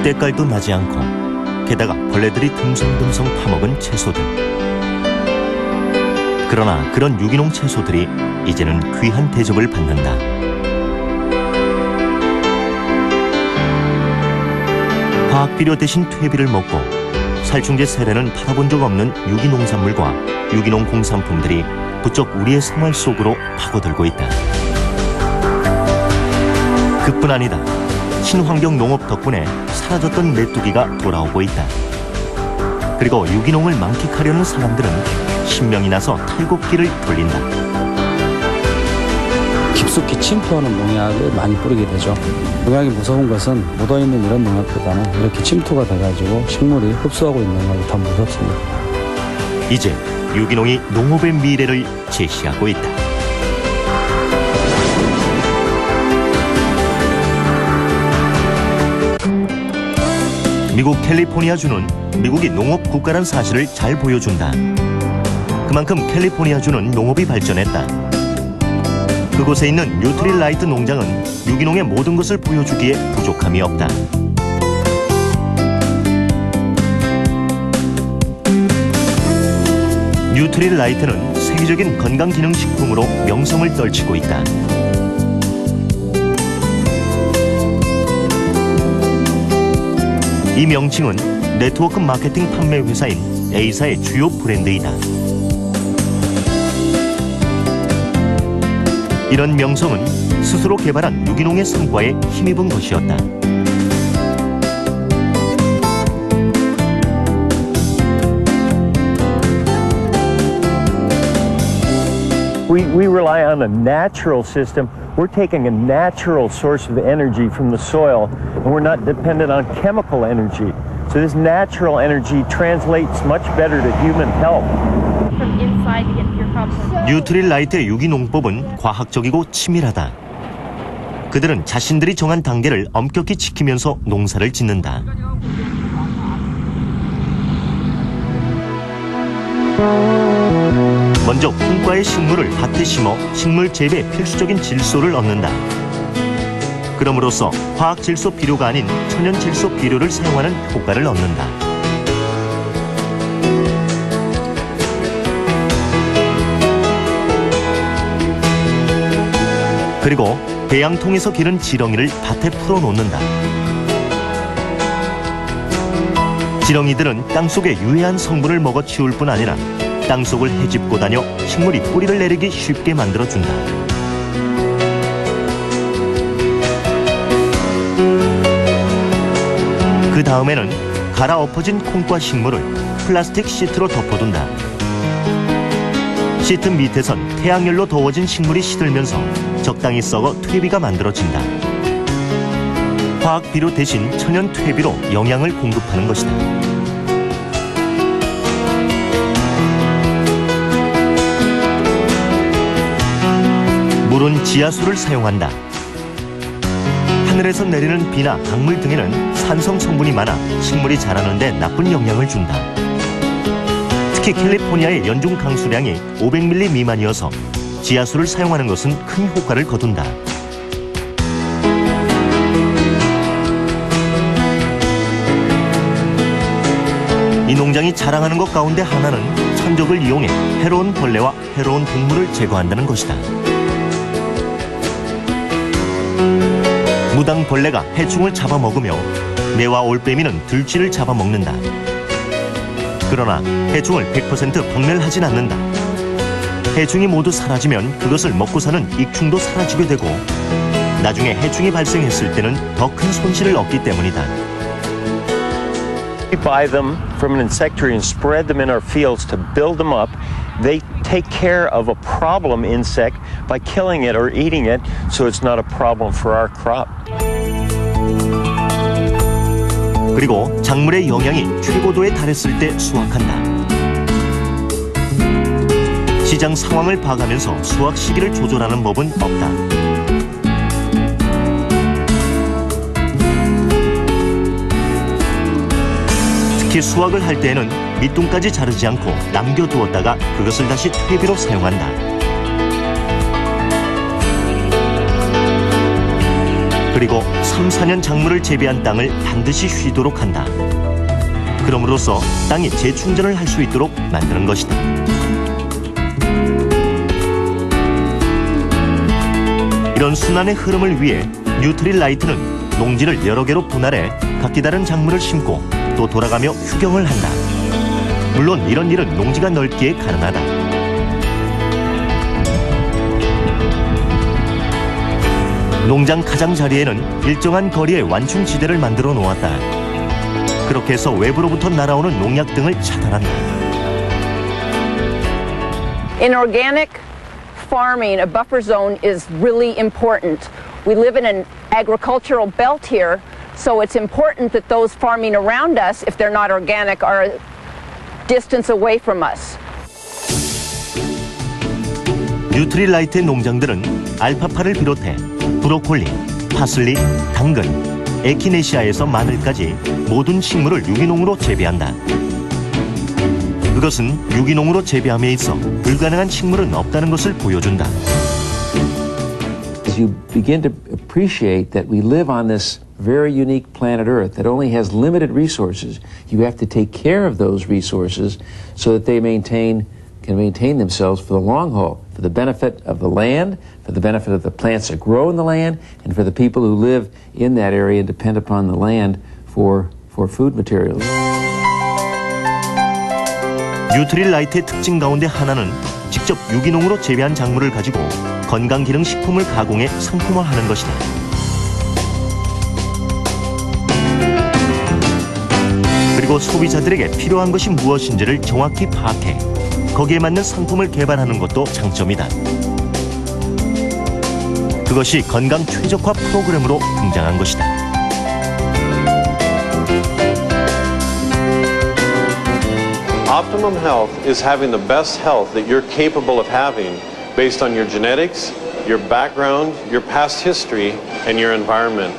때깔도 나지 않고 게다가 벌레들이 듬성듬성 파먹은 채소들. 그러나 그런 유기농 채소들이 이제는 귀한 대접을 받는다. 화학비료 대신 퇴비를 먹고 살충제 세례는 팔아본 적 없는 유기농산물과 유기농 공산품들이 부쩍 우리의 생활 속으로 파고들고 있다. 그뿐 아니다. 친환경 농업 덕분에 사라졌던 메뚜기가 돌아오고 있다. 그리고 유기농을 만끽하려는 사람들은 신명이 나서 탈곡기를 돌린다. 깊숙이 침투하는 농약을 많이 뿌리게 되죠. 농약이 무서운 것은 묻어있는 이런 농약보다는 이렇게 침투가 돼가지고 식물이 흡수하고 있는 것이 더 무섭습니다. 이제 유기농이 농업의 미래를 제시하고 있다. 미국 캘리포니아주는 미국이 농업 국가란 사실을 잘 보여준다. 그만큼 캘리포니아주는 농업이 발전했다. 그곳에 있는 뉴트릴라이트 농장은 유기농의 모든 것을 보여주기에 부족함이 없다. 뉴트릴라이트는 세계적인 건강기능식품으로 명성을 떨치고 있다. 이 명칭은 네트워크 마케팅 판매 회사인 A사의 주요 브랜드이다. 이런 명성은 스스로 개발한 유기농의 성과에 힘입은 것이었다. We rely on a natural system. We're taking a natural source of energy from the soil, and we're not dependent on chemical energy. So this natural energy translates much better to human health. From inside to get your crops. 뉴트릴라이트의 유기농법은 과학적이고 치밀하다. 그들은 자신들이 정한 단계를 엄격히 지키면서 농사를 짓는다. 먼저 콩과의 식물을 밭에 심어 식물 재배에 필수적인 질소를 얻는다. 그럼으로써 화학 질소 비료가 아닌 천연 질소 비료를 사용하는 효과를 얻는다. 그리고 배양통에서 기른 지렁이를 밭에 풀어놓는다. 지렁이들은 땅속의 유해한 성분을 먹어치울 뿐 아니라 땅속을 헤집고 다녀 식물이 뿌리를 내리기 쉽게 만들어준다. 그 다음에는 갈아엎어진 콩과 식물을 플라스틱 시트로 덮어둔다. 시트 밑에선 태양열로 더워진 식물이 시들면서 적당히 썩어 퇴비가 만들어진다. 화학 비료 대신 천연 퇴비로 영양을 공급하는 것이다. 물은 지하수를 사용한다. 하늘에서 내리는 비나 강물 등에는 산성 성분이 많아 식물이 자라는 데 나쁜 영향을 준다. 특히 캘리포니아의 연중 강수량이 500mm 미만이어서 지하수를 사용하는 것은 큰 효과를 거둔다. 이 농장이 자랑하는 것 가운데 하나는 천적을 이용해 해로운 벌레와 해로운 동물을 제거한다는 것이다. 무당벌레가 해충을 잡아먹으며 매와 올빼미는 들쥐를 잡아먹는다. 그러나 해충을 100% 박멸하진 않는다. 해충이 모두 사라지면 그것을 먹고 사는 익충도 사라지게 되고 나중에 해충이 발생했을 때는 더 큰 손실을 얻기 때문이다. We buy them from an insectary and spread them in our fields to build them up. They take care of a problem insect by killing it or eating it, so it's not a problem for our crop. 그리고 작물의 영양이 최고도에 달했을 때 수확한다. 시장 상황을 봐가면서 수확 시기를 조절하는 법은 없다. 특히 수확을 할 때에는 밑둥까지 자르지 않고 남겨두었다가 그것을 다시 퇴비로 사용한다. 그리고 3, 4년 작물을 재배한 땅을 반드시 쉬도록 한다. 그럼으로써 땅이 재충전을 할 수 있도록 만드는 것이다. 이런 순환의 흐름을 위해 뉴트릴라이트는 농지를 여러 개로 분할해 각기 다른 작물을 심고 또 돌아가며 휴경을 한다. 물론 이런 일은 농지가 넓기에 가능하다. 농장 가장자리에는 일정한 거리에 완충지대를 만들어 놓았다. 그렇게 해서 외부로부터 날아오는 농약 등을 차단한다. In organic farming, a buffer zone is really important. We live in an agricultural belt here, so it's important that those farming around us, if they're not organic, are a distance away from us. 뉴트릴라이트의 농장들은 알파파를 비롯해 브로콜리, 파슬리, 당근, 에키네시아에서 마늘까지 모든 식물을 유기농으로 재배한다. 그것은 유기농으로 재배함에 있어 불가능한 식물은 없다는 것을 보여준다. As you begin to appreciate that we live on this very unique planet Earth that only has limited resources, you have to take care of those resources so that they can maintain themselves for the long haul, for the benefit of the land, for the benefit of the plants that grow in the land, and for the people who live in that area and depend upon the land for food materials. 뉴트릴라이트의 특징 가운데 하나는 직접 유기농으로 재배한 작물을 가지고 건강기능식품을 가공해 상품화하는 것이다. 그리고 소비자들에게 필요한 것이 무엇인지를 정확히 파악해 거기에 맞는 상품을 개발하는 것도 장점이다. 그것이 건강 최적화 프로그램으로 등장한 것이다. Optimum health is having the best health that you're capable of having based on your genetics, your background, your past history, and your environment.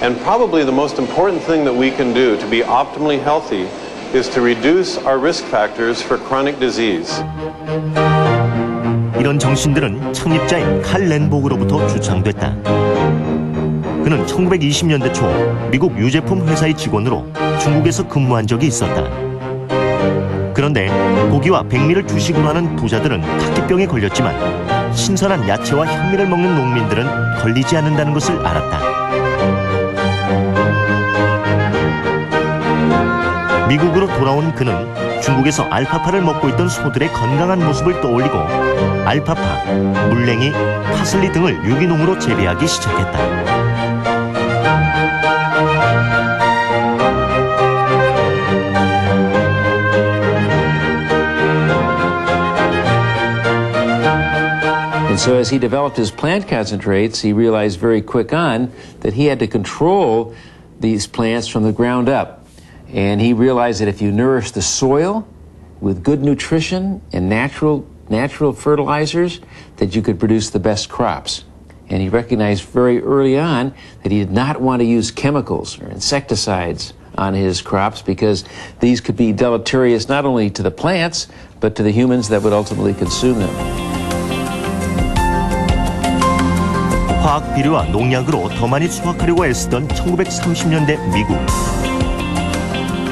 And probably the most important thing that we can do to be optimally healthy is to reduce our risk factors for chronic disease. 이런 정신들은 창립자인 칼 렌복으로부터 주창됐다. 그는 1920년대 초 미국 유제품 회사의 직원으로 중국에서 근무한 적이 있었다. 그런데 고기와 백미를 주식으로 하는 부자들은 각기병에 걸렸지만 신선한 야채와 현미를 먹는 농민들은 걸리지 않는다는 것을 알았다. 미국으로 돌아온 그는 중국에서 알파파를 먹고 있던 소들의 건강한 모습을 떠올리고 알파파, 물냉이, 파슬리 등을 유기농으로 재배하기 시작했다. And so as he developed his plant concentrates, he realized very quick on that he had to control these plants from the ground up. And he realized that if you nourish the soil with good nutrition and natural fertilizers, that you could produce the best crops. And he recognized very early on that he did not want to use chemicals or insecticides on his crops because these could be deleterious not only to the plants, but to the humans that would ultimately consume them. 화학 비료와 농약으로 더 많이 수확하려고 애쓰던 1930년대 미국.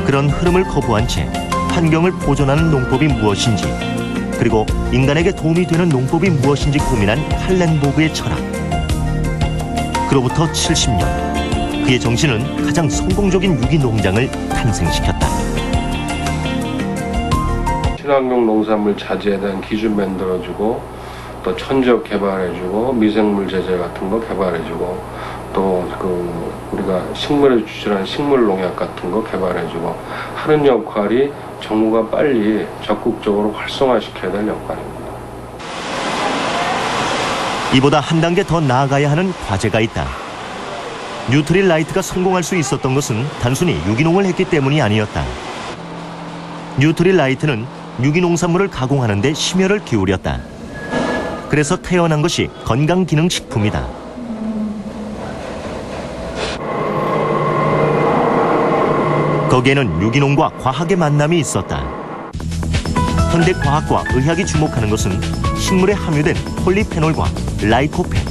그런 흐름을 거부한 채 환경을 보존하는 농법이 무엇인지, 그리고 인간에게 도움이 되는 농법이 무엇인지 고민한 칼 렌보그의 철학. 그로부터 70년, 그의 정신은 가장 성공적인 유기농장을 탄생시켰다. 친환경 농산물 자재에 대한 기준 만들어주고, 또 천적 개발해주고, 미생물 제재 같은 거 개발해주고, 또 우리가 식물에 추출한 식물 농약 같은 거 개발해주고 하는 역할이 정부가 빨리 적극적으로 활성화시켜야 될 역할입니다. 이보다 한 단계 더 나아가야 하는 과제가 있다. 뉴트릴라이트가 성공할 수 있었던 것은 단순히 유기농을 했기 때문이 아니었다. 뉴트릴라이트는 유기농산물을 가공하는 데 심혈을 기울였다. 그래서 태어난 것이 건강기능식품이다. 거기에는 유기농과 과학의 만남이 있었다. 현대 과학과 의학이 주목하는 것은 식물에 함유된 폴리페놀과 라이코펜.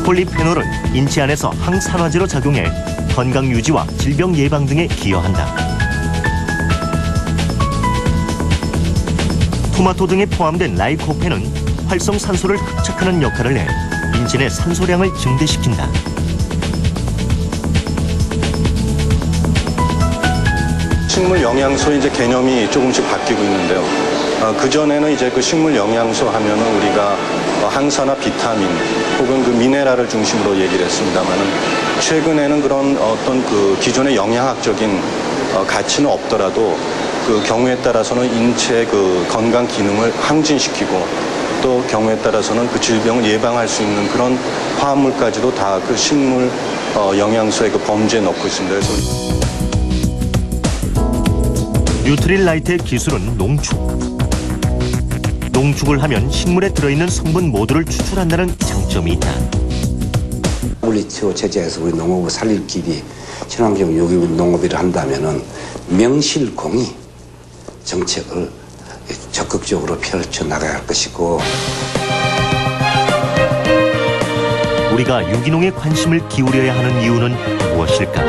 폴리페놀은 인체 안에서 항산화제로 작용해 건강 유지와 질병 예방 등에 기여한다. 토마토 등에 포함된 라이코펜은 활성산소를 흡착하는 역할을 해 인체 내 산소량을 증대시킨다. 식물 영양소의 이제 개념이 조금씩 바뀌고 있는데요. 그전에는 이제 그 식물 영양소 하면은 우리가 항산화, 비타민 혹은 그 미네랄을 중심으로 얘기를 했습니다만은 최근에는 그런 어떤 그 기존의 영양학적인 가치는 없더라도 그 경우에 따라서는 인체의 그 건강 기능을 항진시키고 또 경우에 따라서는 그 질병을 예방할 수 있는 그런 화합물까지도 다 그 식물 영양소의 그 범주에 넣고 있습니다. 그래서 뉴트릴라이트의 기술은 농축. 농축을 하면 식물에 들어있는 성분 모두를 추출한다는 장점이 있다. WTO 체제에서 우리 농업을 살릴 길이 친환경 유기농 농업을 한다면은 명실공히 정책을 적극적으로 펼쳐 나가야 할 것이고. 우리가 유기농에 관심을 기울여야 하는 이유는 무엇일까?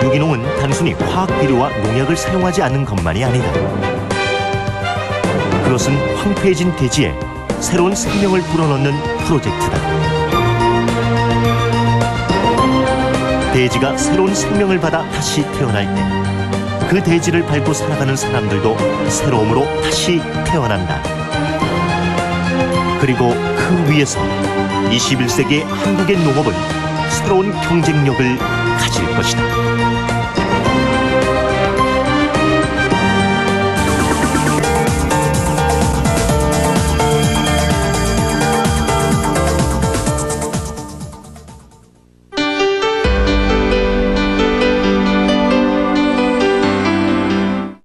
유기농은 단순히 화학 비료와 농약을 사용하지 않는 것만이 아니다. 그것은 황폐해진 대지에 새로운 생명을 불어넣는 프로젝트다. 대지가 새로운 생명을 받아 다시 태어날 때 그 대지를 밟고 살아가는 사람들도 새로움으로 다시 태어난다. 그리고 그 위에서 21세기의 한국의 농업은 새로운 경쟁력을 가질 것이다.